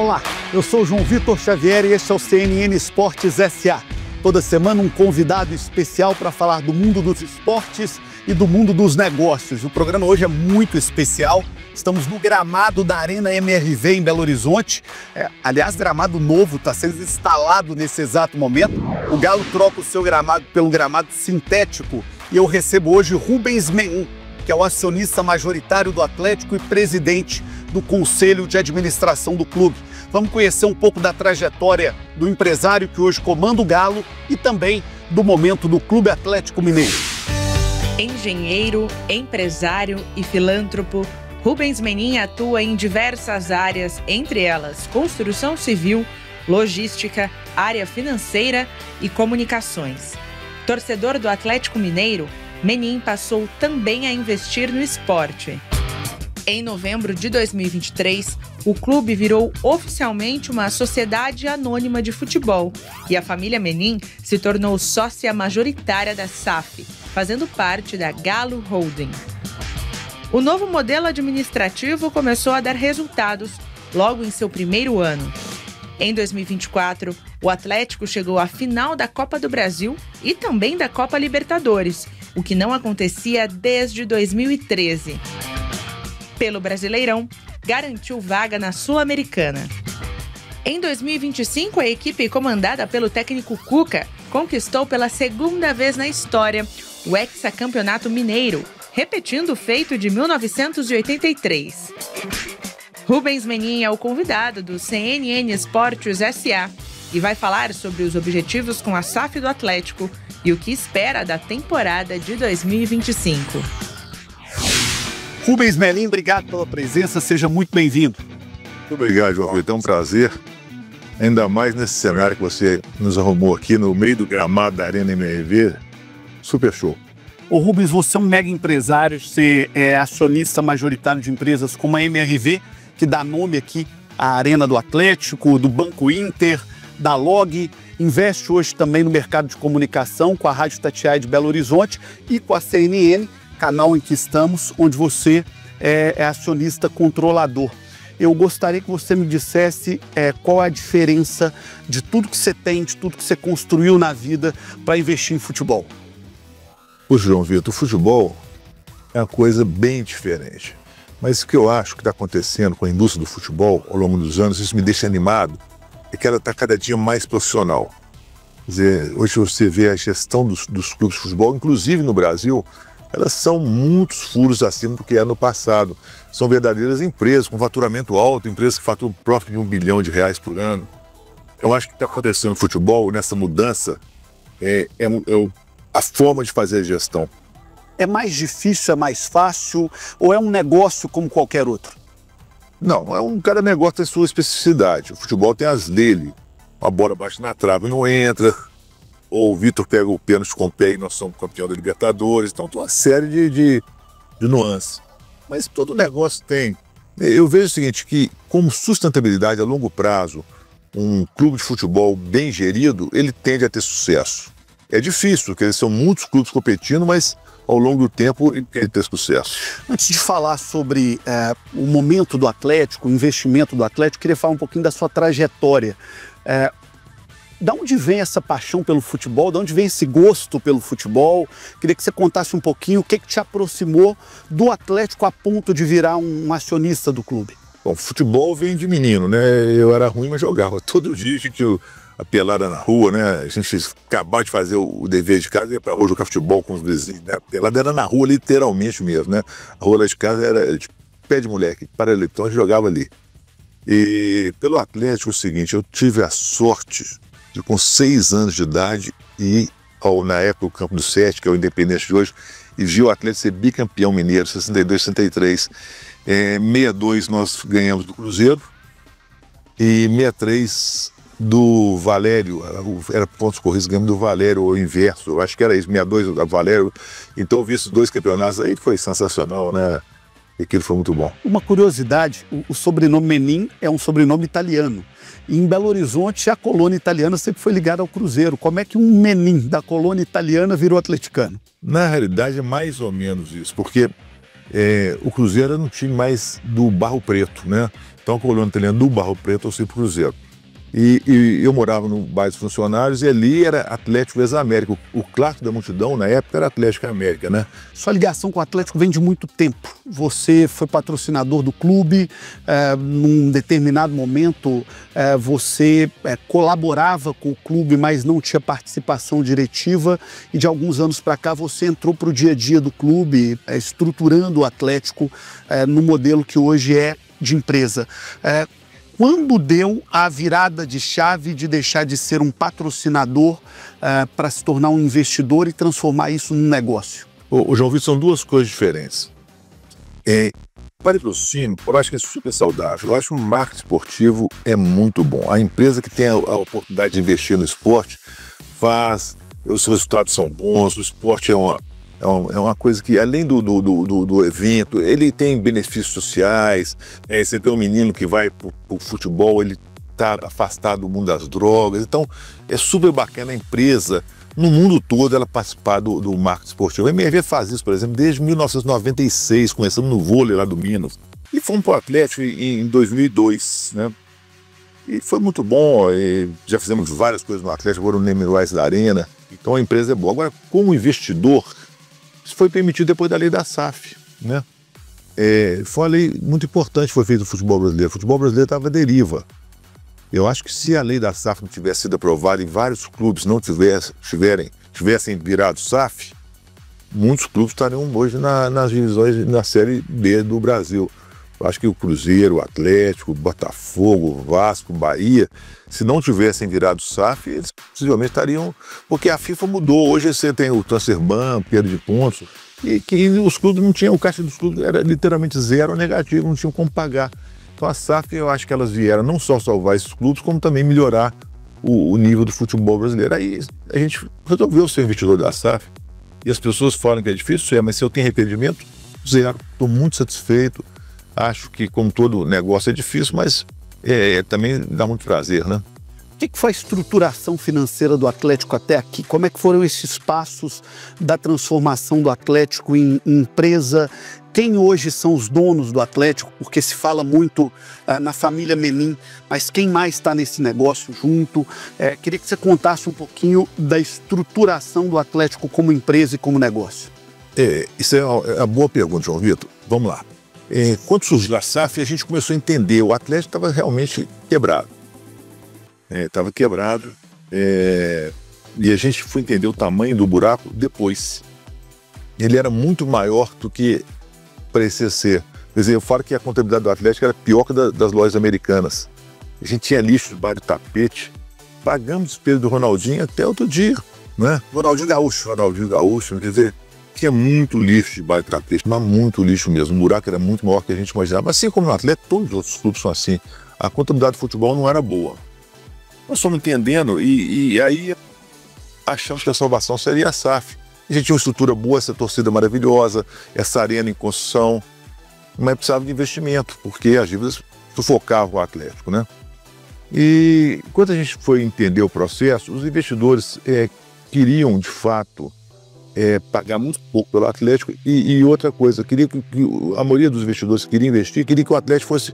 Olá, eu sou o João Vitor Xavier e este é o CNN Esportes SA. Toda semana um convidado especial para falar do mundo dos esportes e do mundo dos negócios. O programa hoje é muito especial. Estamos no gramado da Arena MRV em Belo Horizonte. Aliás, gramado novo, está sendo instalado nesse exato momento. O Galo troca o seu gramado pelo gramado sintético e eu recebo hoje Rubens Menin, que é o acionista majoritário do Atlético e presidente do Conselho de Administração do clube. Vamos conhecer um pouco da trajetória do empresário que hoje comanda o Galo e também do momento do Clube Atlético Mineiro. Engenheiro, empresário e filântropo, Rubens Menin atua em diversas áreas, entre elas construção civil, logística, área financeira e comunicações. Torcedor do Atlético Mineiro, Menin passou também a investir no esporte. Em novembro de 2023, o clube virou oficialmente uma sociedade anônima de futebol e a família Menin se tornou sócia majoritária da SAF, fazendo parte da Galo Holding. O novo modelo administrativo começou a dar resultados logo em seu primeiro ano. Em 2024, o Atlético chegou à final da Copa do Brasil e também da Copa Libertadores, o que não acontecia desde 2013. Pelo Brasileirão, garantiu vaga na Sul-Americana. Em 2025, a equipe comandada pelo técnico Cuca conquistou pela segunda vez na história o hexacampeonato mineiro, repetindo o feito de 1983. Rubens Menin é o convidado do CNN Esportes SA e vai falar sobre os objetivos com a SAF do Atlético e o que espera da temporada de 2025. Rubens Menin, obrigado pela presença, seja muito bem-vindo. Muito obrigado, João Vitor, é um prazer, ainda mais nesse cenário que você nos arrumou aqui no meio do gramado da Arena MRV, super show. Ô Rubens, você é um mega empresário, você é acionista majoritário de empresas como a MRV, que dá nome aqui à Arena do Atlético, do Banco Inter, da Log, investe hoje também no mercado de comunicação com a Rádio Itatiaia de Belo Horizonte e com a CNN, canal em que estamos, onde você é acionista controlador. Eu gostaria que você me dissesse qual é a diferença de tudo que você tem, de tudo que você construiu na vida para investir em futebol. Poxa, João Vitor, o futebol é uma coisa bem diferente. Mas o que eu acho que está acontecendo com a indústria do futebol ao longo dos anos, isso me deixa animado, é que ela está cada dia mais profissional. Quer dizer, hoje você vê a gestão dos clubes de futebol, inclusive no Brasil, elas são muitos furos acima do que era no passado. São verdadeiras empresas com faturamento alto, empresas que faturam próximo de R$1 bilhão por ano. Eu acho que está acontecendo no futebol, nessa mudança, a forma de fazer a gestão. É mais difícil, é mais fácil ou é um negócio como qualquer outro? Não, cada negócio tem sua especificidade. O futebol tem as dele. A bola bate na trave e não entra. Ou o Vitor pega o pênalti com o pé e nós somos campeão da Libertadores. Então tem uma série de nuances. Mas todo negócio tem. Eu vejo o seguinte, que como sustentabilidade a longo prazo, um clube de futebol bem gerido, ele tende a ter sucesso. É difícil, porque são muitos clubes competindo, mas ao longo do tempo ele tem que ter sucesso. Antes de falar sobre o momento do Atlético, o investimento do Atlético, queria falar um pouquinho da sua trajetória. Da onde vem essa paixão pelo futebol? De onde vem esse gosto pelo futebol? Queria que você contasse um pouquinho o que te aproximou do Atlético a ponto de virar um acionista do clube. Bom, futebol vem de menino, né? Eu era ruim, mas jogava. Todo dia a gente a pelada na rua, né? A gente acabava de fazer o dever de casa e ia pra rua jogar futebol com os vizinhos, né? A pelada era na rua, literalmente mesmo, né? A rua lá de casa era de pé de moleque, paralelepípedo, a gente jogava ali. E pelo Atlético é o seguinte, eu tive a sorte de com 6 anos de idade ir na época o Campo do Sete, que é o Independente de hoje, e vi o Atlético ser bicampeão mineiro, 62, 63. 62 nós ganhamos do Cruzeiro e 63 do Valério, era pontos corridos, ganhamos do Valério, ou inverso, eu acho que era isso, 62 do Valério. Então eu vi esses 2 campeonatos aí, foi sensacional, né? E aquilo foi muito bom. Uma curiosidade, o sobrenome Menin é um sobrenome italiano. E em Belo Horizonte, a colônia italiana sempre foi ligada ao Cruzeiro. Como é que um Menin da colônia italiana virou atleticano? Na realidade é mais ou menos isso, porque o Cruzeiro era um time mais do Barro Preto, né? Então, a colônia italiana do Barro Preto, eu sei pro Cruzeiro. E eu morava no bairro dos Funcionários e ali era Atlético vs América. O clássico da multidão, na época, era Atlético e América, né? Sua ligação com o Atlético vem de muito tempo. Você foi patrocinador do clube, num determinado momento você colaborava com o clube, mas não tinha participação diretiva, e de alguns anos para cá você entrou para o dia a dia do clube, estruturando o Atlético no modelo que hoje é de empresa. Quando deu a virada de chave de deixar de ser um patrocinador para se tornar um investidor e transformar isso num negócio? O João Vitor, são duas coisas diferentes. Patrocínio, eu acho que é super saudável. Eu acho que o marketing esportivo é muito bom. A empresa que tem a oportunidade de investir no esporte os seus resultados são bons, o esporte é uma coisa que, além do evento, ele tem benefícios sociais. Você tem um menino que vai pro futebol, ele está afastado do mundo das drogas. Então, é super bacana a empresa, no mundo todo, ela participar do marketing esportivo. A MRV faz isso, por exemplo, desde 1996, começamos no vôlei lá do Minas. E fomos para o Atlético em 2002, né? E foi muito bom, já fizemos várias coisas no Atlético, agora o Name Rights da Arena. Então, a empresa é boa. Agora, como investidor, isso foi permitido depois da lei da SAF, né? Foi uma lei muito importante que foi feita no futebol brasileiro. O futebol brasileiro estava à deriva. Eu acho que se a lei da SAF não tivesse sido aprovada e vários clubes não tivessem virado SAF, muitos clubes estariam hoje nas divisões, na Série B do Brasil. Eu acho que o Cruzeiro, o Atlético, o Botafogo, o Vasco, o Bahia, se não tivessem virado SAF, eles possivelmente estariam... Porque a FIFA mudou. Hoje você tem o transfer ban, perda de pontos, e que os clubes não tinham... O caixa dos clubes era literalmente zero, negativo, não tinham como pagar. Então a SAF, eu acho que elas vieram não só salvar esses clubes, como também melhorar o nível do futebol brasileiro. Aí a gente resolveu ser investidor da SAF. E as pessoas falam que é difícil, mas se eu tenho arrependimento, zero. Estou muito satisfeito. Acho que, como todo negócio, é difícil, mas também dá muito prazer, né? O que foi a estruturação financeira do Atlético até aqui? Como é que foram esses passos da transformação do Atlético em empresa? Quem hoje são os donos do Atlético? Porque se fala muito na família Menin, mas quem mais está nesse negócio junto? Queria que você contasse um pouquinho da estruturação do Atlético como empresa e como negócio. Isso é uma boa pergunta, João Vitor. Vamos lá. Quando surgiu a SAF, a gente começou a entender, o Atlético estava realmente quebrado. Estava quebrado, e a gente foi entender o tamanho do buraco depois. Ele era muito maior do que parecia ser. Quer dizer, eu falo que a contabilidade do Atlético era pior que das lojas americanas. A gente tinha lixo debaixo do tapete, pagamos despesa do Ronaldinho até outro dia, né? Ronaldinho Gaúcho, quer dizer, tinha muito lixo debaixo do tapete, mas muito lixo mesmo. O buraco era muito maior que a gente imaginava. Assim como no Atlético, todos os outros clubes são assim. A contabilidade do futebol não era boa. Nós estamos entendendo e aí achamos que a salvação seria a SAF. A gente tinha uma estrutura boa, essa torcida maravilhosa, essa arena em construção, mas precisava de investimento, porque as dívidas sufocavam o Atlético, né? E quando a gente foi entender o processo, os investidores queriam, de fato, pagar muito pouco pelo Atlético e outra coisa, queria que a maioria dos investidores que queria investir, queria que o Atlético fosse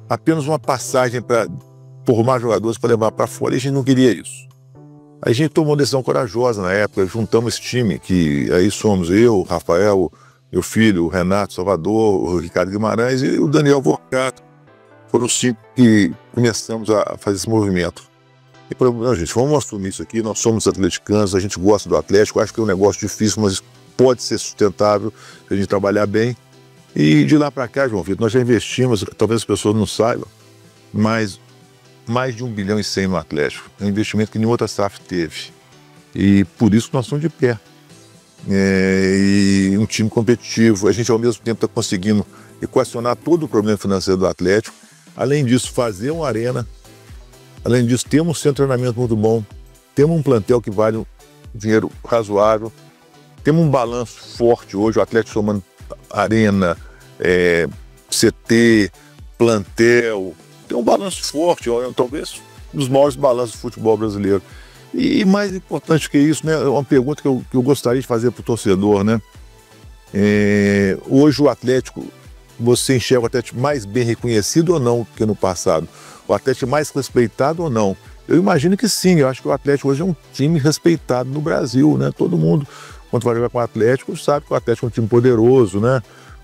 apenas uma passagem para formar jogadores para levar para fora, e a gente não queria isso. Aí a gente tomou uma decisão corajosa na época, juntamos esse time, que aí somos eu, o Rafael, meu filho, o Renato Salvador, o Ricardo Guimarães e o Daniel Vorcato. Foram os 5 que começamos a fazer esse movimento. E falamos, não, gente, vamos assumir isso aqui, nós somos atleticanos, a gente gosta do Atlético, acho que é um negócio difícil, mas pode ser sustentável se a gente trabalhar bem. E de lá para cá, João Vitor, nós já investimos, talvez as pessoas não saibam, mas mais de 1,1 bilhão no Atlético. É um investimento que nenhuma outra SAF teve. E por isso que nós estamos de pé. E um time competitivo. A gente, ao mesmo tempo, está conseguindo equacionar todo o problema financeiro do Atlético. Além disso, fazer uma arena. Além disso, temos um centro de treinamento muito bom. Temos um plantel que vale um dinheiro razoável. Temos um balanço forte hoje. O Atlético somando arena, CT, plantel. Tem um balanço forte, talvez um dos maiores balanços do futebol brasileiro. E mais importante que isso, né, é uma pergunta que eu gostaria de fazer para o torcedor, né? Hoje o Atlético, você enxerga o Atlético mais bem reconhecido ou não que no passado? O Atlético mais respeitado ou não? Eu imagino que sim, eu acho que o Atlético hoje é um time respeitado no Brasil, né? Todo mundo, quando vai jogar com o Atlético, sabe que o Atlético é um time poderoso, né?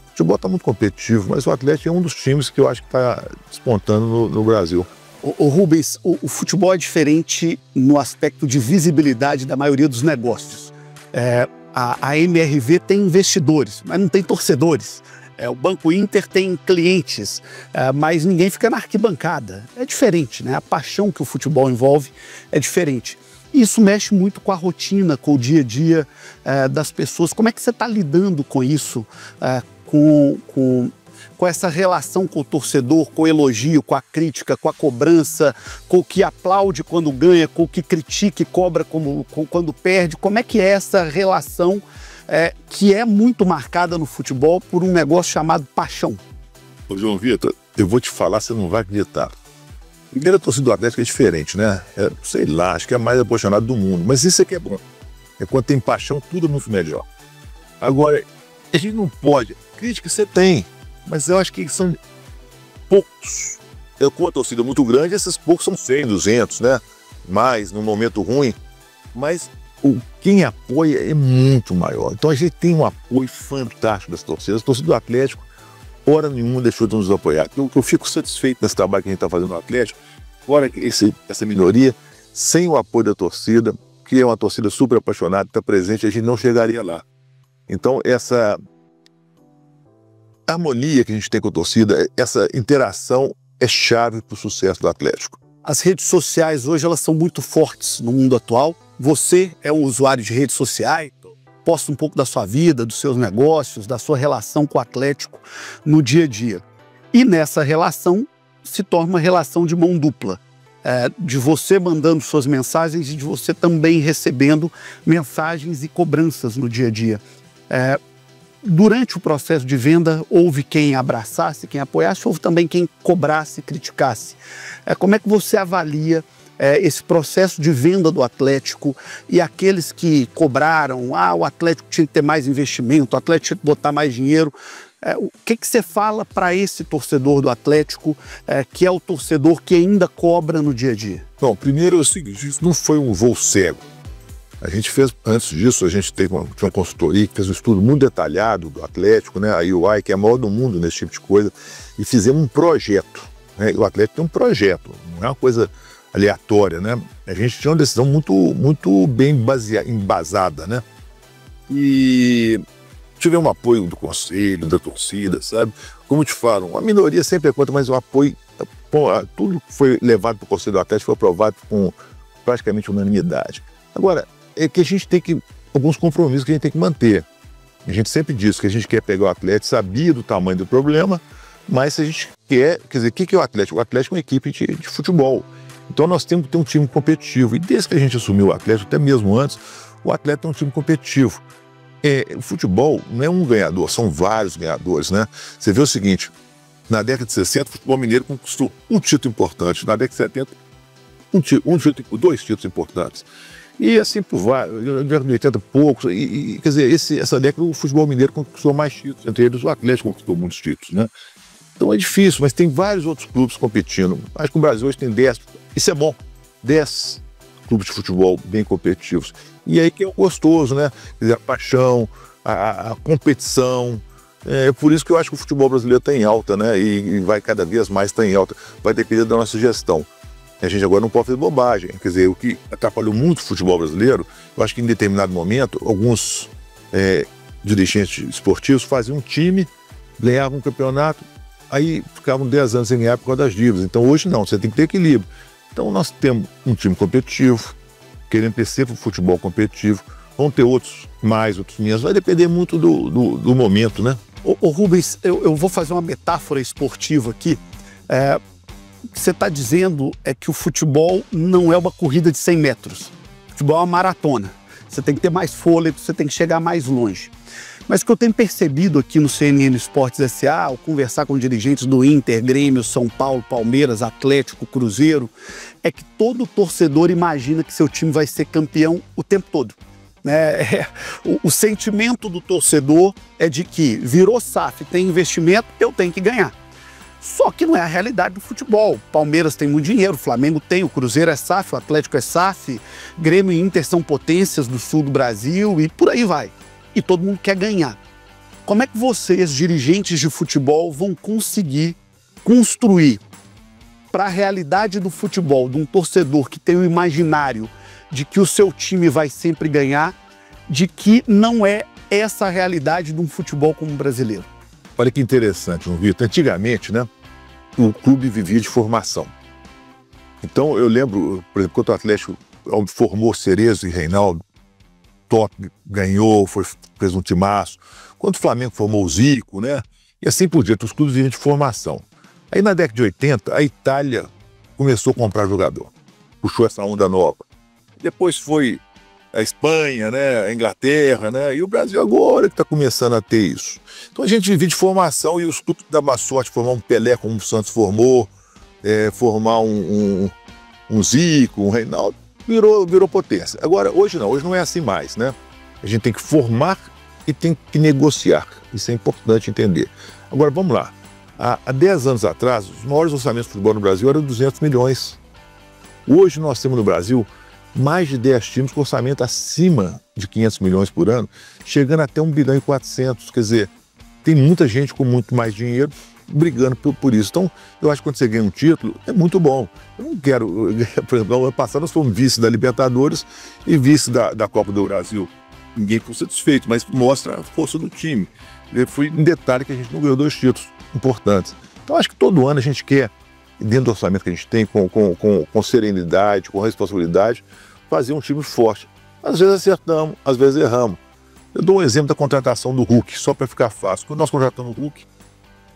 O futebol está muito competitivo, mas o Atlético é um dos times que eu acho que está despontando no Brasil. O Rubens, o futebol é diferente no aspecto de visibilidade da maioria dos negócios. A MRV tem investidores, mas não tem torcedores. O Banco Inter tem clientes, mas ninguém fica na arquibancada. É diferente, né? A paixão que o futebol envolve é diferente. Isso mexe muito com a rotina, com o dia a dia das pessoas. Como é que você está lidando com isso, com essa relação com o torcedor, com o elogio, com a crítica, com a cobrança, com o que aplaude quando ganha, com o que critica e cobra quando perde? Como é que é essa relação que é muito marcada no futebol por um negócio chamado paixão? Ô João Vitor, eu vou te falar, você não vai acreditar. Primeiro, a torcida do Atlético é diferente, né? Sei lá, acho que é a mais apaixonada do mundo. Mas isso aqui é bom. Quando tem paixão, tudo é muito melhor. Agora, a gente não pode. Crítica você tem, mas eu acho que são poucos. Com a torcida muito grande, esses poucos são 100, 200, né? Mais, num momento ruim. Mas quem apoia é muito maior. Então a gente tem um apoio fantástico das torcidas. A torcida do Atlético, hora nenhuma, deixou de nos apoiar. Eu fico satisfeito nesse trabalho que a gente está fazendo no Atlético. Fora essa minoria, sem o apoio da torcida, que é uma torcida super apaixonada, está presente, a gente não chegaria lá. Então essa harmonia que a gente tem com a torcida, essa interação é chave para o sucesso do Atlético. As redes sociais hoje elas são muito fortes no mundo atual. Você é um usuário de redes sociais, posta um pouco da sua vida, dos seus negócios, da sua relação com o Atlético no dia a dia. E nessa relação se torna uma relação de mão dupla, de você mandando suas mensagens e de você também recebendo mensagens e cobranças no dia a dia. Durante o processo de venda, houve quem abraçasse, quem apoiasse, houve também quem cobrasse, criticasse. Como é que você avalia esse processo de venda do Atlético e aqueles que cobraram, o Atlético tinha que ter mais investimento, o Atlético tinha que botar mais dinheiro? O que você fala para esse torcedor do Atlético, que é o torcedor que ainda cobra no dia a dia? Bom, primeiro é o seguinte, isso não foi um voo cego. A gente fez, antes disso, a gente tinha uma consultoria que fez um estudo muito detalhado do Atlético, né, a UI, que é a maior do mundo nesse tipo de coisa, e fizemos um projeto. Né? O Atlético tem um projeto, não é uma coisa aleatória, né? A gente tinha uma decisão muito bem embasada, né? E tivemos um apoio do conselho, da torcida, sabe? Como te falo, a minoria sempre é contra, mas o apoio, tudo que foi levado para o conselho do Atlético foi aprovado com praticamente unanimidade. Agora, é que a gente tem alguns compromissos que a gente tem que manter. A gente sempre diz que a gente quer pegar o Atlético, sabia do tamanho do problema, mas se a gente quer dizer, o que é o Atlético? O Atlético é uma equipe de futebol. Então nós temos que ter um time competitivo. E desde que a gente assumiu o Atlético, até mesmo antes, o Atlético é um time competitivo. O futebol não é um ganhador, são vários ganhadores, né? Você vê o seguinte, na década de 60, o futebol mineiro conquistou um título importante. Na década de 70, dois títulos importantes. E assim por vários, na década de 80 poucos. Quer dizer, essa década o futebol mineiro conquistou mais títulos, entre eles o Atlético conquistou muitos títulos, né? Então é difícil, mas tem vários outros clubes competindo. Acho que o Brasil hoje tem 10, isso é bom, 10 clubes de futebol bem competitivos. E aí que é o gostoso, né? Quer dizer, a paixão, a competição. É por isso que eu acho que o futebol brasileiro está em alta, né? E vai cada vez mais estar em alta. Vai depender da nossa gestão. A gente agora não pode fazer bobagem. Quer dizer, o que atrapalhou muito o futebol brasileiro, eu acho que em determinado momento, alguns dirigentes esportivos faziam um time, ganhavam um campeonato, aí ficavam 10 anos sem ganhar por causa das dívidas. Então hoje não, você tem que ter equilíbrio. Então nós temos um time competitivo, querendo ter sempre um futebol competitivo, vão ter outros mais, outros menos, vai depender muito do momento, né? Ô Rubens, eu vou fazer uma metáfora esportiva aqui. O que você está dizendo é que o futebol não é uma corrida de 100 metros. O futebol é uma maratona. Você tem que ter mais fôlego, você tem que chegar mais longe. Mas o que eu tenho percebido aqui no CNN Esportes S.A., ao conversar com dirigentes do Inter, Grêmio, São Paulo, Palmeiras, Atlético, Cruzeiro, é que todo torcedor imagina que seu time vai ser campeão o tempo todo. né? O sentimento do torcedor é de que virou SAF, tem investimento, eu tenho que ganhar. Só que não é a realidade do futebol. O Palmeiras tem muito dinheiro, o Flamengo tem, o Cruzeiro é SAF, o Atlético é SAF, Grêmio e Inter são potências do sul do Brasil e por aí vai. E todo mundo quer ganhar. Como é que vocês, dirigentes de futebol, vão conseguir construir para a realidade do futebol, de um torcedor que tem o imaginário de que o seu time vai sempre ganhar, de que não é essa a realidade de um futebol como o brasileiro? Olha que interessante, João Vitor. Antigamente, né, o clube vivia de formação. Então, eu lembro, por exemplo, quando o Atlético formou Cerezo e Reinaldo, top, ganhou, fez um timaço. Quando o Flamengo formou o Zico, né, e assim por diante, os clubes viviam de formação. Aí, na década de 80, a Itália começou a comprar jogador. Puxou essa onda nova. Depois foi a Espanha, né, a Inglaterra, né, e o Brasil agora que está começando a ter isso. Então a gente vive de formação e os clubes dão uma sorte, formar um Pelé como o Santos formou, formar um Zico, um Reinaldo, virou potência. Agora, hoje não é assim mais, né? A gente tem que formar e tem que negociar. Isso é importante entender. Agora, vamos lá. Há 10 anos atrás, os maiores orçamentos de futebol no Brasil eram 200 milhões. Hoje nós temos no Brasil mais de 10 times com orçamento acima de 500 milhões por ano, chegando até 1 bilhão e 400. Quer dizer, tem muita gente com muito mais dinheiro brigando por isso. Então, eu acho que quando você ganha um título, é muito bom. Eu não quero... Por exemplo, no ano passado nós fomos vice da Libertadores e vice da Copa do Brasil. Ninguém ficou satisfeito, mas mostra a força do time. Foi um detalhe que a gente não ganhou 2 títulos importantes. Então, acho que todo ano a gente quer, dentro do orçamento que a gente tem, com serenidade, com responsabilidade, fazer um time forte. Às vezes acertamos, às vezes erramos. Eu dou um exemplo da contratação do Hulk, só para ficar fácil. Quando nós contratamos o Hulk,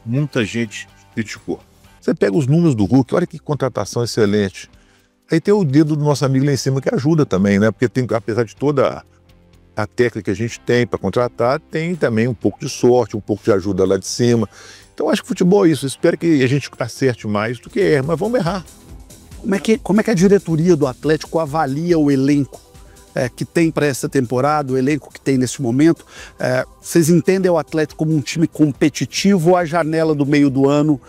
muita gente criticou. Você pega os números do Hulk, olha que contratação excelente. Aí tem o dedo do nosso amigo lá em cima que ajuda também, né? Porque tem, apesar de toda a técnica que a gente tem para contratar, tem também um pouco de sorte, um pouco de ajuda lá de cima. Então acho que futebol é isso. Espero que a gente acerte mais do que erre, mas vamos errar. Como é que a diretoria do Atlético avalia o elenco que tem para essa temporada, o elenco que tem nesse momento? Vocês entendem o Atlético como um time competitivo ou a janela do meio do ano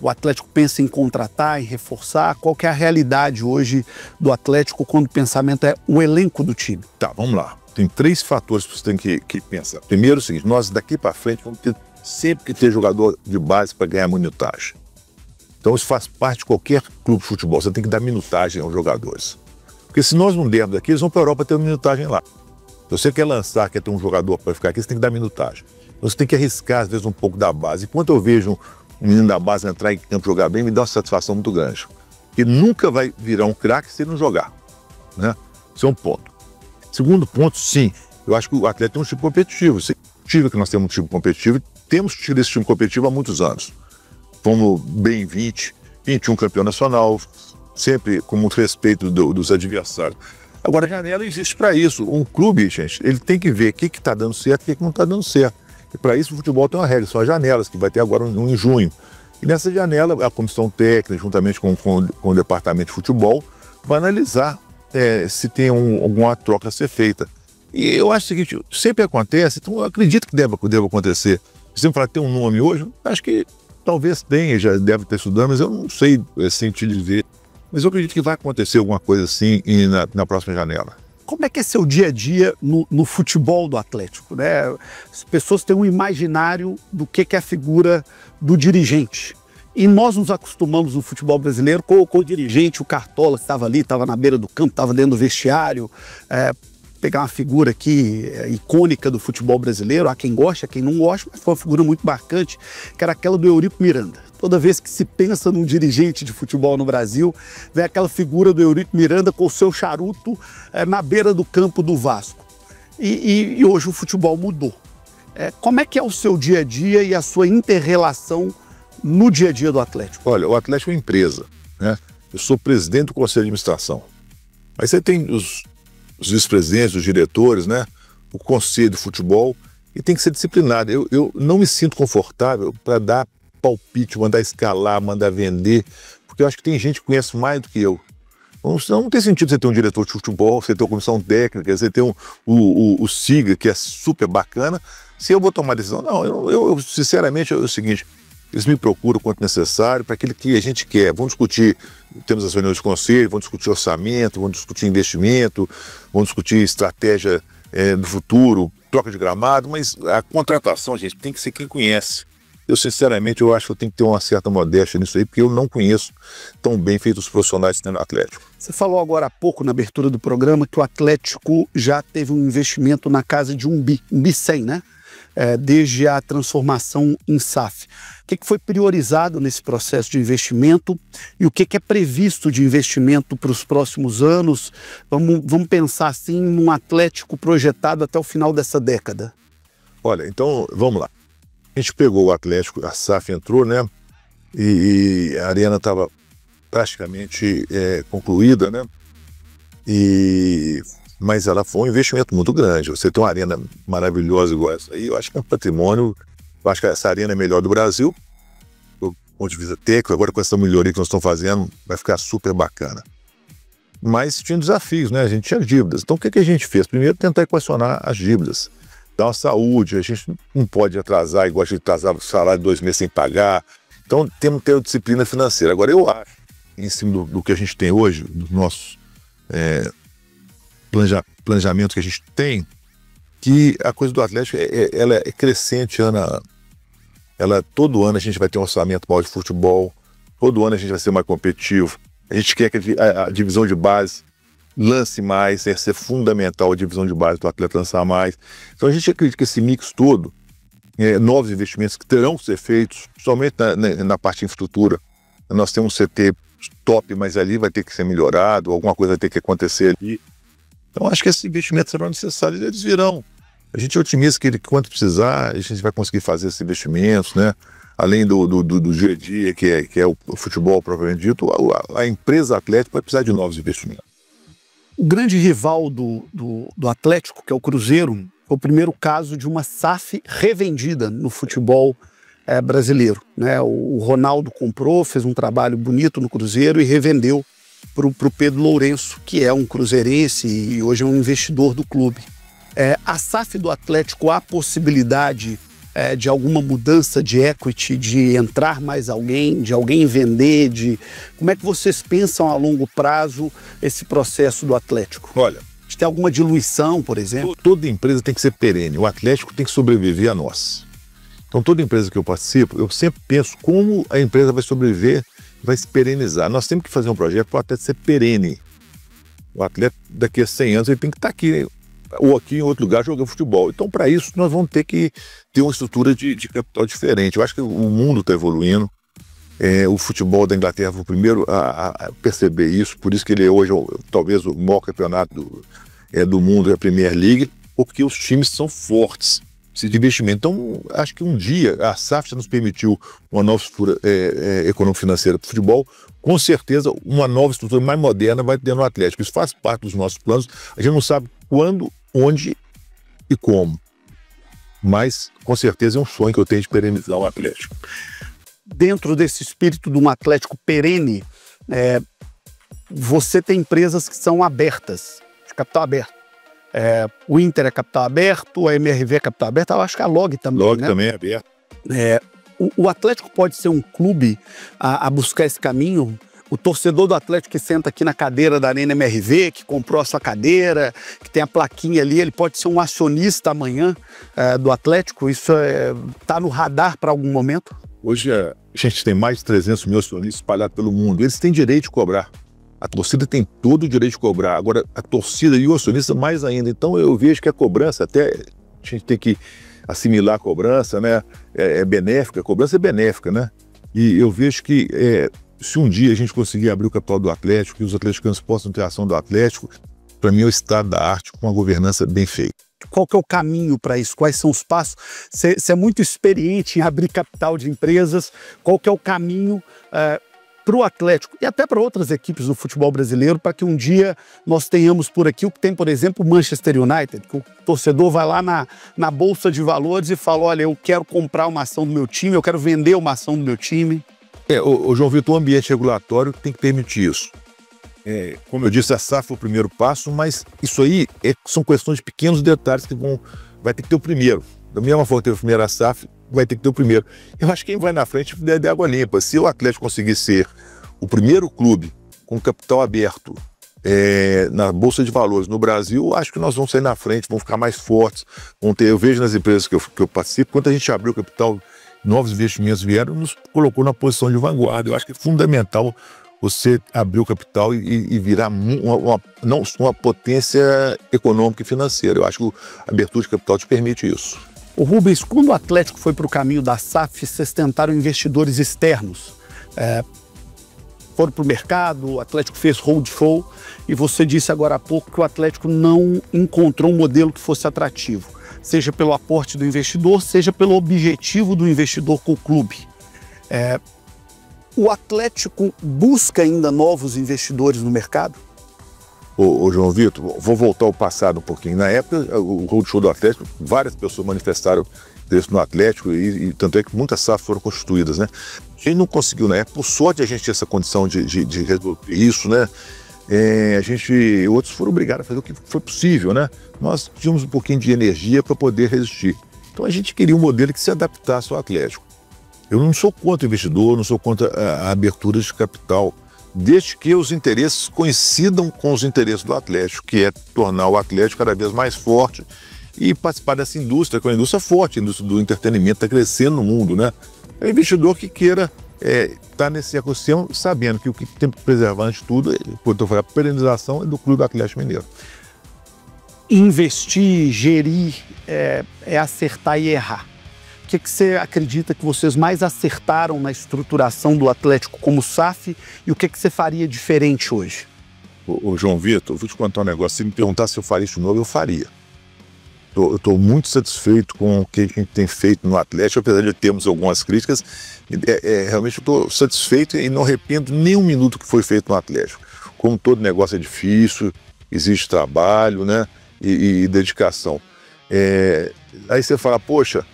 o Atlético pensa em contratar, em reforçar? Qual que é a realidade hoje do Atlético quando o pensamento é o elenco do time? Tá, vamos lá. Tem 3 fatores que você tem que pensar. Primeiro é o seguinte, nós daqui para frente vamos ter sempre que ter jogador de base para ganhar minutagem. Então isso faz parte de qualquer clube de futebol, você tem que dar minutagem aos jogadores. Porque se nós não dermos daqui, eles vão para a Europa ter uma minutagem lá. Se você quer lançar, quer ter um jogador para ficar aqui, você tem que dar minutagem. Então você tem que arriscar, às vezes, um pouco da base. E quando eu vejo um menino da base entrar em campo e jogar bem, me dá uma satisfação muito grande. Porque nunca vai virar um craque se ele não jogar, né? Esse é um ponto. Segundo ponto, sim, eu acho que o Atlético tem um time competitivo. Você tira que nós temos um time competitivo e temos tido esse time competitivo há muitos anos. Fomos bem 20, 21 campeão nacional, sempre com muito respeito dos adversários. Agora, a janela existe para isso. Um clube, gente, ele tem que ver o que está dando certo e o que não está dando certo. E para isso o futebol tem uma regra, são as janelas, que vai ter agora um em junho. E nessa janela, a comissão técnica, juntamente com o departamento de futebol, vai analisar se tem alguma troca a ser feita. E eu acho o seguinte, sempre acontece, então eu acredito que deva acontecer. Se você falar que tem um nome hoje, acho que talvez tenha, já deve estar estudando, mas eu não sei assim te dizer. Mas eu acredito que vai acontecer alguma coisa assim na próxima janela. Como é que é seu dia a dia no futebol do Atlético, né? As pessoas têm um imaginário do que é a figura do dirigente. E nós nos acostumamos no futebol brasileiro com o dirigente, o Cartola, que estava ali, estava na beira do campo, estava dentro do vestiário. Pegar uma figura aqui icônica do futebol brasileiro, há quem goste, há quem não goste, mas foi uma figura muito marcante, que era aquela do Eurico Miranda. Toda vez que se pensa num dirigente de futebol no Brasil, vem aquela figura do Eurico Miranda com o seu charuto na beira do campo do Vasco. E hoje o futebol mudou. Como é que é o seu dia a dia e a sua inter-relação no dia a dia do Atlético? Olha, o Atlético é uma empresa, né? Eu sou presidente do Conselho de Administração. Aí você tem os vice-presidentes, os diretores, né? O conselho de futebol, e tem que ser disciplinado. Eu não me sinto confortável para dar palpite, mandar escalar, mandar vender, porque eu acho que tem gente que conhece mais do que eu. Não tem sentido você ter um diretor de futebol, você ter uma comissão técnica, você ter o SIGA, que é super bacana, se eu vou tomar decisão. Não, eu sinceramente, é o seguinte, eles me procuram quanto necessário para aquilo que a gente quer. Vamos discutir, temos as reuniões de conselho, vamos discutir orçamento, vamos discutir investimento, vamos discutir estratégia do futuro, troca de gramado, mas a contratação, gente, tem que ser quem conhece. Eu, sinceramente, eu acho que eu tenho que ter uma certa modéstia nisso aí, porque eu não conheço tão bem feitos os profissionais que tem no Atlético. Você falou agora há pouco, na abertura do programa, que o Atlético já teve um investimento na casa de um bi 100, né? Desde a transformação em SAF. O que foi priorizado nesse processo de investimento e o que é previsto de investimento para os próximos anos? Vamos pensar assim num Atlético projetado até o final dessa década. Olha, então, vamos lá. A gente pegou o Atlético, a SAF entrou, né? E a arena estava praticamente concluída, né? Mas ela foi um investimento muito grande. Você tem uma arena maravilhosa igual essa aí, eu acho que é um patrimônio. Eu acho que essa arena é a melhor do Brasil, do ponto de vista técnico. Agora, com essa melhoria que nós estamos fazendo, vai ficar super bacana. Mas tinha desafios, né? A gente tinha dívidas. Então, o que a gente fez? Primeiro, tentar equacionar as dívidas. Dar uma saúde, a gente não pode atrasar, igual a gente atrasava o salário de 2 meses sem pagar. Então, temos que ter disciplina financeira. Agora, eu acho, em cima do que a gente tem hoje, dos nossos planejamentos que a gente tem, que a coisa do Atlético ela é crescente ano a ano. Todo ano a gente vai ter um orçamento maior de futebol, todo ano a gente vai ser mais competitivo. A gente quer que a divisão de base lance mais, é ser fundamental a divisão de base do atleta lançar mais. Então a gente acredita que esse mix todo, novos investimentos que terão que ser feitos, somente na parte de infraestrutura. Nós temos um CT top, mas ali vai ter que ser melhorado, alguma coisa vai ter que acontecer ali. Então acho que esses investimentos serão necessários, eles virão. A gente é otimista que quanto precisar, a gente vai conseguir fazer esses investimentos, né? Além do dia a dia, que é o futebol propriamente dito, a empresa Atlético vai precisar de novos investimentos. O grande rival do Atlético, que é o Cruzeiro, foi o primeiro caso de uma SAF revendida no futebol brasileiro, né? O Ronaldo comprou, fez um trabalho bonito no Cruzeiro e revendeu para o Pedro Lourenço, que é um cruzeirense e hoje é um investidor do clube. A SAF do Atlético, há possibilidade de alguma mudança de equity, de entrar mais alguém, de alguém vender, como é que vocês pensam a longo prazo esse processo do Atlético? Olha, de ter alguma diluição, por exemplo? Toda empresa tem que ser perene, o Atlético tem que sobreviver a nós. Então toda empresa que eu participo, eu sempre penso como a empresa vai sobreviver, vai se perenizar. Nós temos que fazer um projeto para o atleta ser perene. O atleta daqui a 100 anos ele tem que estar aqui, ou aqui em outro lugar jogando futebol. Então, para isso, nós vamos ter que ter uma estrutura de capital diferente. Eu acho que o mundo está evoluindo. O futebol da Inglaterra foi o primeiro a perceber isso, por isso que ele é hoje talvez o maior campeonato do mundo, é a Premier League, porque os times são fortes, precisa de investimento. Então, acho que um dia a SAF já nos permitiu uma nova estrutura econômico-financeira para o futebol. Com certeza, uma nova estrutura mais moderna vai ter no Atlético. Isso faz parte dos nossos planos. A gente não sabe quando, onde e como. Mas, com certeza, é um sonho que eu tenho de perenizar o Atlético. Dentro desse espírito de um Atlético perene, você tem empresas que são abertas, de capital aberto. O Inter é capital aberto, a MRV é capital aberto, eu acho que a LOG também. LOG, né? Também é aberto. O Atlético pode ser um clube a buscar esse caminho. O torcedor do Atlético que senta aqui na cadeira da Arena MRV, que comprou a sua cadeira, que tem a plaquinha ali, ele pode ser um acionista amanhã do Atlético? Isso está no radar para algum momento? Hoje a gente tem mais de 300 mil acionistas espalhados pelo mundo. Eles têm direito de cobrar. A torcida tem todo o direito de cobrar. Agora, a torcida e o acionista mais ainda. Então, eu vejo que a cobrança, até a gente tem que assimilar a cobrança, né? É benéfica, a cobrança é benéfica, né? E eu vejo que se um dia a gente conseguir abrir o capital do Atlético e os atleticanos possam ter ação do Atlético, para mim é o estado da arte com uma governança bem feita. Qual que é o caminho para isso? Quais são os passos? Você é muito experiente em abrir capital de empresas. Qual que é o caminho para o Atlético e até para outras equipes do futebol brasileiro, para que um dia nós tenhamos por aqui o que tem, por exemplo, o Manchester United, que o torcedor vai lá na Bolsa de Valores e fala, olha, eu quero comprar uma ação do meu time, eu quero vender uma ação do meu time. O João Vitor, o ambiente regulatório tem que permitir isso. Como eu disse, a SAF foi o primeiro passo, mas isso aí são questões de pequenos detalhes que vai ter que ter o primeiro. Da mesma forma que teve o primeiro a SAF, vai ter que ter o primeiro. Eu acho que quem vai na frente é de água limpa. Se o Atlético conseguir ser o primeiro clube com capital aberto na Bolsa de Valores no Brasil, acho que nós vamos sair na frente, vamos ficar mais fortes. Eu vejo nas empresas que eu participo, quando a gente abriu o capital, novos investimentos vieram, nos colocou na posição de vanguarda. Eu acho que é fundamental você abrir o capital e virar uma potência econômica e financeira. Eu acho que a abertura de capital te permite isso. O Rubens, quando o Atlético foi para o caminho da SAF, vocês tentaram investidores externos. Foram para o mercado, o Atlético fez roadshow e você disse agora há pouco que o Atlético não encontrou um modelo que fosse atrativo, seja pelo aporte do investidor, seja pelo objetivo do investidor com o clube. O Atlético busca ainda novos investidores no mercado? Ô João Vitor, vou voltar ao passado um pouquinho. Na época, o roadshow do Atlético, várias pessoas manifestaram interesse no Atlético e tanto é que muitas SAFs foram constituídas, né? A gente não conseguiu na época, por sorte a gente tinha essa condição de resolver isso, né? Outros foram obrigados a fazer o que foi possível, né? Nós tínhamos um pouquinho de energia para poder resistir. Então a gente queria um modelo que se adaptasse ao Atlético. Eu não sou contra o investidor, não sou contra a abertura de capital, desde que os interesses coincidam com os interesses do Atlético, que é tornar o Atlético cada vez mais forte e participar dessa indústria, que é uma indústria forte, a indústria do entretenimento está crescendo no mundo, né? É um investidor que queira estar nesse ecossistema, sabendo que o que tem que preservar antes de tudo, a perenização é do Clube do Atlético Mineiro. Investir, gerir, é acertar e errar. O que você acredita que vocês mais acertaram na estruturação do Atlético como SAF e o que você faria diferente hoje? Ô João Vitor, vou te contar um negócio. Se me perguntar se eu faria isso de novo, eu faria. Eu estou muito satisfeito com o que a gente tem feito no Atlético, apesar de termos algumas críticas. Realmente eu estou satisfeito e não arrependo nem um minuto que foi feito no Atlético. Como todo negócio é difícil, existe trabalho, né, e dedicação. Aí você fala, poxa,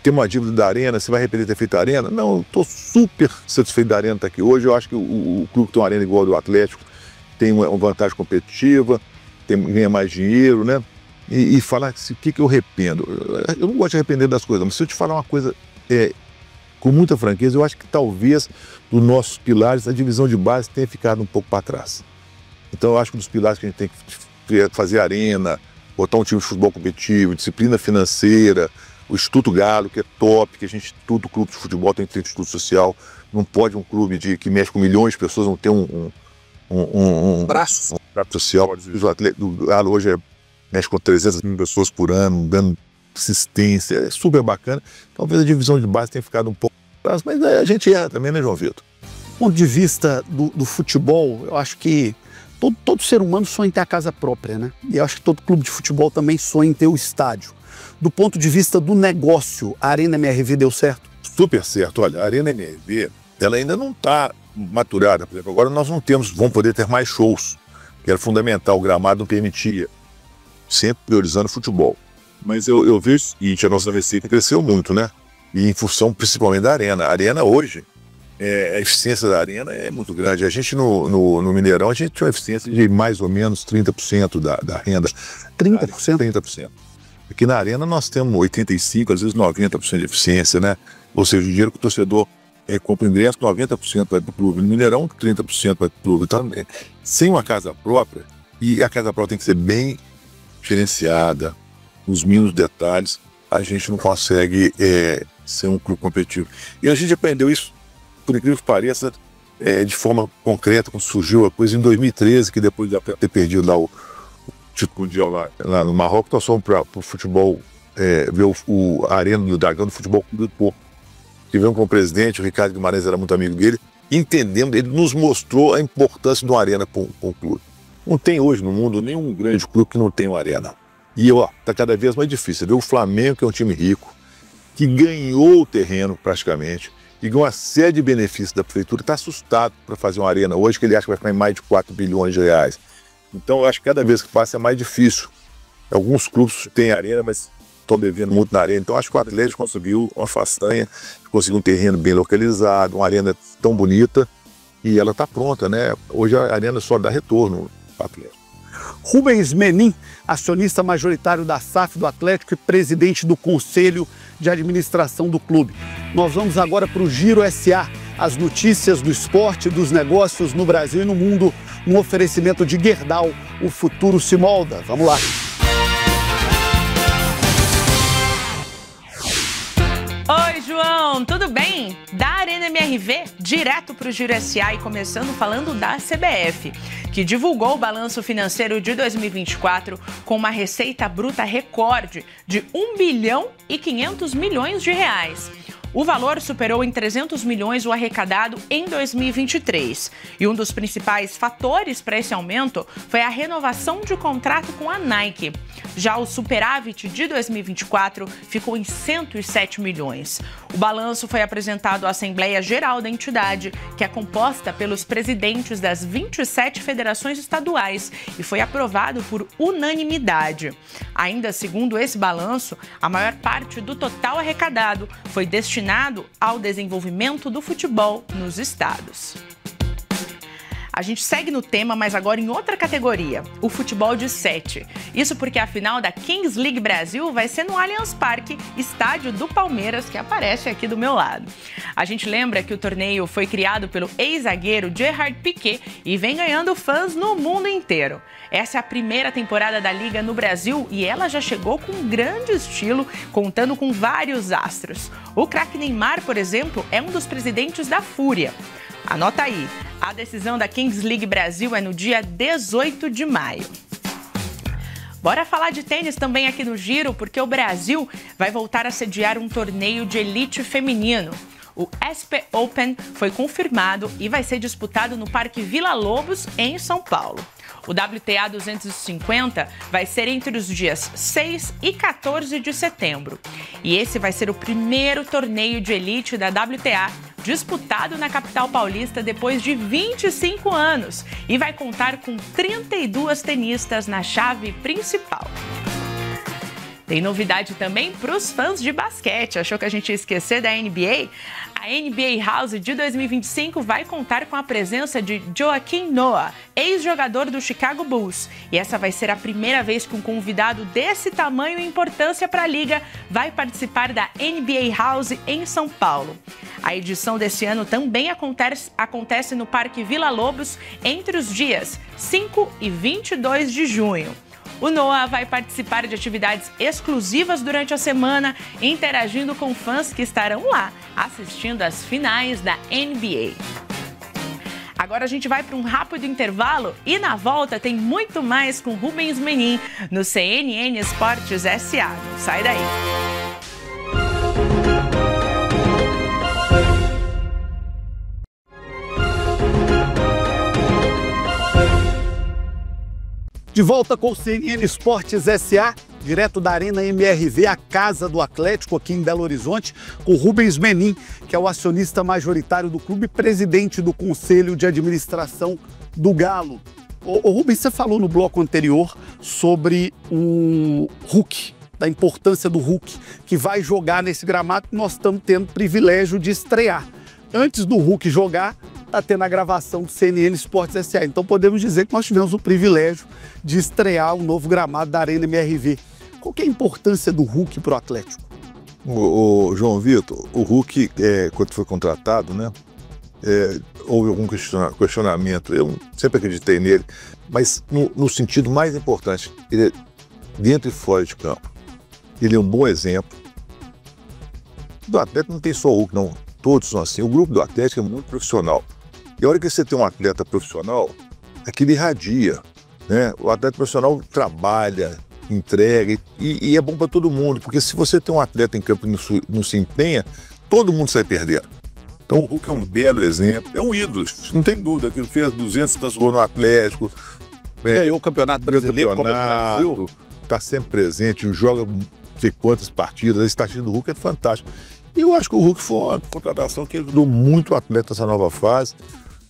tem uma dívida da Arena, você vai arrepender de ter feito a Arena? Não, eu estou super satisfeito da Arena estar aqui hoje. Eu acho que o clube tem uma Arena igual ao do Atlético, tem uma vantagem competitiva, ganha mais dinheiro, né? E falar o que eu arrependo. Eu não gosto de arrepender das coisas, mas se eu te falar uma coisa com muita franqueza, eu acho que talvez dos nossos pilares a divisão de base tenha ficado um pouco para trás. Então eu acho que dos pilares que a gente tem que fazer arena, botar um time de futebol competitivo, disciplina financeira, o Instituto Galo, que é top, que todo clube de futebol tem que ter instituto social. Não pode um clube que mexe com milhões de pessoas não ter um braço social. O Galo hoje mexe com 300 mil pessoas por ano, dando assistência, é super bacana. Talvez a divisão de base tenha ficado um pouco atrás, mas a gente erra também, né, João Vitor? Do ponto de vista do futebol, eu acho que todo ser humano sonha em ter a casa própria, né? E eu acho que todo clube de futebol também sonha em ter o estádio. Do ponto de vista do negócio, a Arena MRV deu certo? Super certo. Olha, a Arena MRV, ela ainda não está maturada. Por exemplo, agora nós vamos poder ter mais shows, que era fundamental, o gramado não permitia, sempre priorizando o futebol. Mas eu vejo o seguinte, a nossa receita cresceu muito, né? E em função principalmente da Arena. A Arena hoje, a eficiência da Arena é muito grande. A gente no Mineirão, a gente tinha uma eficiência de mais ou menos 30% da renda. 30%? 30%. Aqui na Arena nós temos 85%, às vezes 90% de eficiência, né? Ou seja, o dinheiro que o torcedor compra ingresso, 90% vai para o clube. No Mineirão, 30% vai para o clube. Então, sem uma casa própria, e a casa própria tem que ser bem gerenciada, os mínimos detalhes, a gente não consegue ser um clube competitivo. E a gente aprendeu isso, por incrível que pareça, de forma concreta, quando surgiu a coisa em 2013, que depois de ter perdido lá o título mundial lá no Marrocos, nós fomos para o futebol, ver a Arena do Dragão do Futebol Clube do Porto. Tivemos com o presidente, o Ricardo Guimarães era muito amigo dele, entendemos, ele nos mostrou a importância de uma arena para um clube. Não tem hoje no mundo nenhum grande clube que não tenha uma arena. E está cada vez mais difícil. Você vê o Flamengo, que é um time rico, que ganhou o terreno praticamente, e ganhou uma série de benefícios da prefeitura, está assustado para fazer uma arena hoje, que ele acha que vai ficar em mais de 4 bilhões de reais. Então eu acho que cada vez que passa é mais difícil. Alguns clubes têm arena, mas estão devendo muito na arena. Então acho que o Atlético conseguiu uma façanha, conseguiu um terreno bem localizado, uma arena tão bonita, e ela está pronta, né? Hoje a Arena só dá retorno para o Atlético. Rubens Menin, acionista majoritário da SAF do Atlético e presidente do Conselho de Administração do clube. Nós vamos agora para o Giro SA, as notícias do esporte, dos negócios no Brasil e no mundo, um oferecimento de Gerdau, o futuro se molda. Vamos lá. Oi, João, tudo bem? Da Arena MRV, direto para o Giro SA e começando falando da CBF, que divulgou o balanço financeiro de 2024 com uma receita bruta recorde de 1 bilhão e 500 milhões de reais. O valor superou em 300 milhões o arrecadado em 2023. E um dos principais fatores para esse aumento foi a renovação de contrato com a Nike. Já o superávit de 2024 ficou em 107 milhões. O balanço foi apresentado à Assembleia Geral da entidade, que é composta pelos presidentes das 27 federações estaduais e foi aprovado por unanimidade. Ainda segundo esse balanço, a maior parte do total arrecadado foi destinado ao desenvolvimento do futebol nos estados. A gente segue no tema, mas agora em outra categoria, o futebol de 7. Isso porque a final da Kings League Brasil vai ser no Allianz Parque, estádio do Palmeiras, que aparece aqui do meu lado. A gente lembra que o torneio foi criado pelo ex-zagueiro Gerard Piqué e vem ganhando fãs no mundo inteiro. Essa é a primeira temporada da Liga no Brasil e ela já chegou com grande estilo, contando com vários astros. O craque Neymar, por exemplo, é um dos presidentes da Fúria. Anota aí, a decisão da Kings League Brasil é no dia 18 de maio. Bora falar de tênis também aqui no Giro, porque o Brasil vai voltar a sediar um torneio de elite feminino. O SP Open foi confirmado e vai ser disputado no Parque Vila Lobos, em São Paulo. O WTA 250 vai ser entre os dias 6 e 14 de setembro. E esse vai ser o primeiro torneio de elite da WTA disputado na capital paulista depois de 25 anos e vai contar com 32 tenistas na chave principal. Tem novidade também para os fãs de basquete. Achou que a gente ia esquecer da NBA? A NBA House de 2025 vai contar com a presença de Joakim Noah, ex-jogador do Chicago Bulls. E essa vai ser a primeira vez que um convidado desse tamanho e importância para a liga vai participar da NBA House em São Paulo. A edição desse ano também acontece no Parque Vila Lobos entre os dias 5 e 22 de junho. O Noah vai participar de atividades exclusivas durante a semana, interagindo com fãs que estarão lá, assistindo às finais da NBA. Agora a gente vai para um rápido intervalo e na volta tem muito mais com Rubens Menin no CNN Esportes SA. Não sai daí! De volta com o CNN Esportes SA, direto da Arena MRV, a casa do Atlético aqui em Belo Horizonte, com Rubens Menin, que é o acionista majoritário do clube e presidente do Conselho de Administração do Galo. Ô Rubens, você falou no bloco anterior sobre o Hulk, da importância do Hulk, que vai jogar nesse gramado que nós estamos tendo o privilégio de estrear. Antes do Hulk jogar, está tendo a gravação do CNN Esportes SA. Então podemos dizer que nós tivemos o privilégio de estrear o novo gramado da Arena MRV. Qual que é a importância do Hulk para o Atlético? O João Vitor, o Hulk, quando foi contratado, né, houve algum questionamento. Eu sempre acreditei nele, mas no sentido mais importante, ele é dentro e fora de campo. Ele é um bom exemplo. Do Atlético não tem só o Hulk, não. Todos são assim. O grupo do Atlético é muito profissional. E a hora que você tem um atleta profissional, aquilo irradia, né? O atleta profissional trabalha, entrega e é bom para todo mundo, porque se você tem um atleta em campo e não se empenha, todo mundo sai perdendo. Então o Hulk é um belo exemplo, é um ídolo, não tem dúvida, que ele fez 200 gols no Atlético, ganhou o Campeonato Brasileiro, está sempre presente, joga não sei quantas partidas, a estatística do Hulk é fantástica. E eu acho que o Hulk foi uma contratação que ajudou muito o atleta nessa nova fase.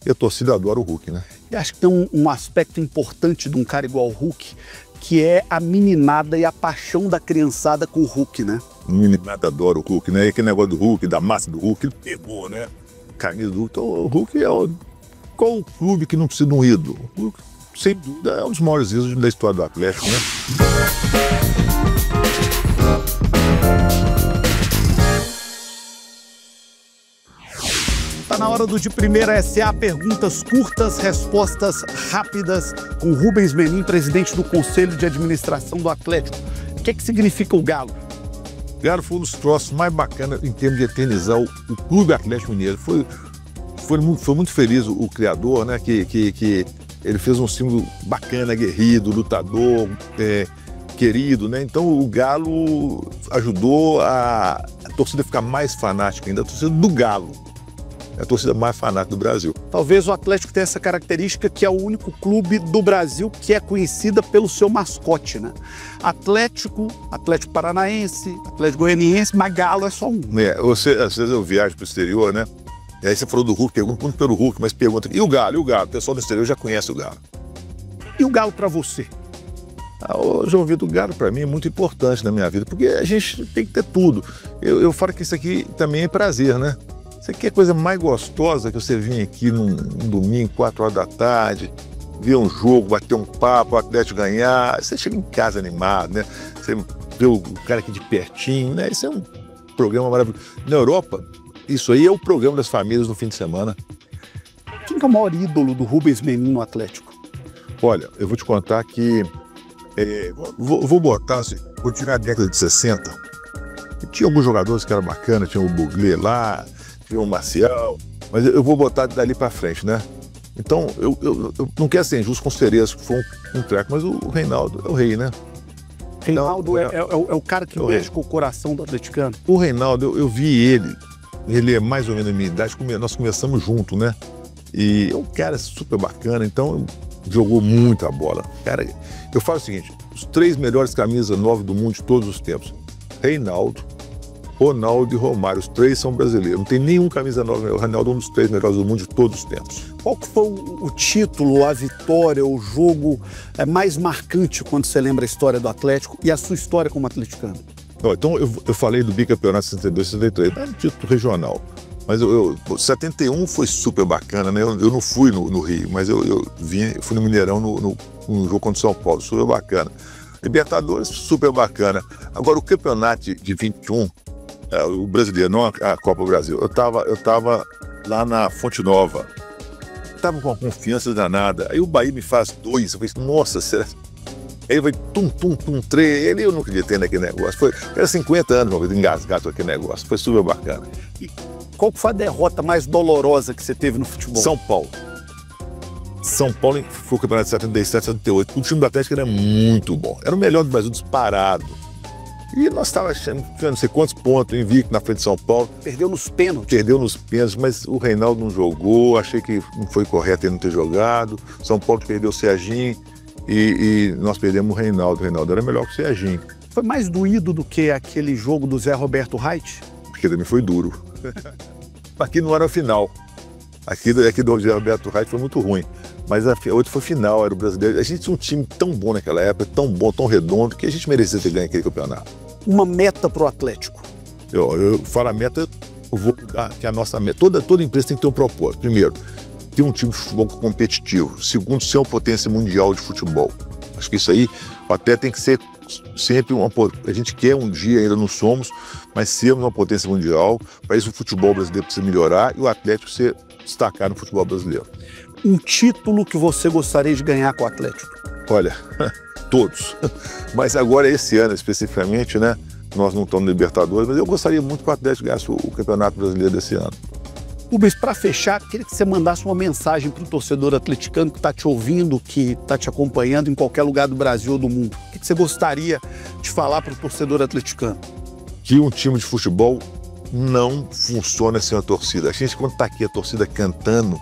E a torcida adora o Hulk, né? E acho que tem um aspecto importante de um cara igual o Hulk, que é a meninada e a paixão da criançada com o Hulk, né? A meninada adora o Hulk, né? E aquele negócio do Hulk, da massa do Hulk, ele pegou, né? Camisa do Hulk. Então o Hulk Qual o clube que não precisa de um ídolo? O clube, sem dúvida, é um dos maiores ídolos da história do Atlético, né? Está na hora do De Primeira SA, perguntas curtas, respostas rápidas, com Rubens Menin, presidente do Conselho de Administração do Atlético. O que é que significa o Galo? O Galo foi um dos troços mais bacanas em termos de eternizar o Clube Atlético Mineiro. Foi muito feliz o criador, né? Que ele fez um símbolo bacana, aguerrido, lutador, querido, né? Então o Galo ajudou a torcida ficar mais fanática ainda, a torcida do Galo. É a torcida mais fanática do Brasil. Talvez o Atlético tenha essa característica que é o único clube do Brasil que é conhecida pelo seu mascote, né? Atlético Paranaense, Atlético Goianiense, mas Galo é só um. Às vezes eu viajo para o exterior, né? E aí você falou do Hulk, pergunta muito pelo Hulk, mas pergunta, e o Galo? O pessoal do exterior já conhece o Galo. E o Galo para você? João Vitor, o Galo para mim é muito importante na minha vida, porque a gente tem que ter tudo. Eu falo que isso aqui também é prazer, né? Isso aqui é a coisa mais gostosa que você vir aqui num domingo, 4 horas da tarde, ver um jogo, bater um papo, o Atlético ganhar, você chega em casa animado, né? Você vê o cara aqui de pertinho, né? Isso é um programa maravilhoso. Na Europa, isso aí é o programa das famílias no fim de semana. Quem que é o maior ídolo do Rubens Menin no Atlético? Olha, eu vou te contar que... vou botar assim, vou tirar a década de 60. E tinha alguns jogadores que eram bacanas, tinha o Buglé lá, tinha o Marcial, mas eu vou botar dali pra frente, né? Então, eu não quero ser injusto com o Cerezo, que foi um treco, mas o Reinaldo é o rei, né? Reinaldo é o cara que mexe com o coração do atleticano. O Reinaldo, eu vi ele é mais ou menos da minha idade, nós começamos junto, né? E é um cara super bacana, então jogou muita bola. Cara, eu falo o seguinte, os 3 melhores camisas 9 do mundo de todos os tempos, Reinaldo, Ronaldo e Romário, os 3 são brasileiros. Não tem nenhum camisa 9, o Reinaldo é um dos 3 melhores do mundo de todos os tempos. Qual que foi o título, a vitória, o jogo mais marcante quando você lembra a história do Atlético e a sua história como atleticano? Então eu falei do bicampeonato 62, 63, era um título regional. Mas 71 foi super bacana, né? Eu não fui no Rio, mas eu fui no Mineirão no jogo contra o São Paulo, super bacana. Libertadores, super bacana. Agora o campeonato de 21, o brasileiro, não a Copa Brasil, eu tava lá na Fonte Nova, tava com uma confiança danada, aí o Bahia me faz 2, eu falei, nossa, será? Aí vai tum, 3, eu não acreditei naquele negócio, era 50 anos uma vez engasgado com aquele negócio, foi super bacana. E qual foi a derrota mais dolorosa que você teve no futebol? São Paulo foi o campeonato de 77, 78, o time do Atlético era muito bom, era o melhor do Brasil disparado. E nós estávamos achando, não sei quantos pontos, invicto na frente de São Paulo. Perdeu nos pênaltis, mas o Reinaldo não jogou, achei que não foi correto ele não ter jogado. São Paulo perdeu o Serginho e nós perdemos o Reinaldo. O Reinaldo era melhor que o Serginho. Foi mais doído do que aquele jogo do Zé Roberto Reit? Porque também foi duro. Aqui não era a final. Aqui do Zé Roberto Reit foi muito ruim. Mas a outra foi final, era o brasileiro. A gente tinha um time tão bom naquela época, tão bom, tão redondo, que a gente merecia ter ganho aquele campeonato. Uma meta para o Atlético? Eu falo a meta, eu vou mudar, que é a nossa meta. Toda empresa tem que ter um propósito. Primeiro, ter um time de futebol competitivo. Segundo, ser uma potência mundial de futebol. Acho que isso aí até tem que ser sempre a gente quer um dia, ainda não somos, mas sermos uma potência mundial. Para isso o futebol brasileiro precisa melhorar e o Atlético ser destacar no futebol brasileiro. Um título que você gostaria de ganhar com o Atlético? Olha, todos. Mas agora, esse ano especificamente, né? Nós não estamos no Libertadores, mas eu gostaria muito que o Atlético ganhasse o Campeonato Brasileiro desse ano. Rubens, para fechar, queria que você mandasse uma mensagem para o torcedor atleticano que está te ouvindo, que está te acompanhando em qualquer lugar do Brasil ou do mundo. O que você gostaria de falar para o torcedor atleticano? Que um time de futebol não funciona sem a torcida. A gente, quando está aqui, a torcida cantando,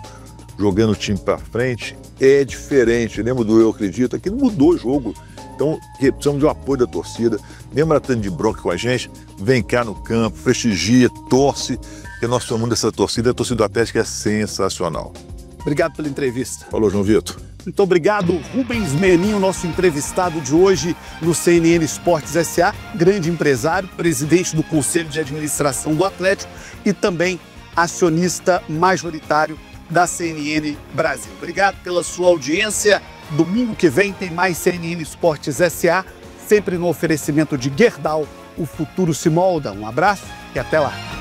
jogando o time para frente, é diferente. Lembra do Eu Acredito? Aqui não mudou o jogo. Então, precisamos de um apoio da torcida. Mesmo ela estando de bronca com a gente, vem cá no campo, prestigia, torce, porque nós somos dessa torcida. A torcida do Atlético é sensacional. Obrigado pela entrevista. Falou, João Vitor. Muito obrigado, Rubens Menin, o nosso entrevistado de hoje no CNN Esportes SA, grande empresário, presidente do Conselho de Administração do Atlético e também acionista majoritário da CNN Brasil. Obrigado pela sua audiência. Domingo que vem tem mais CNN Esportes SA, sempre no oferecimento de Gerdau. O futuro se molda. Um abraço e até lá.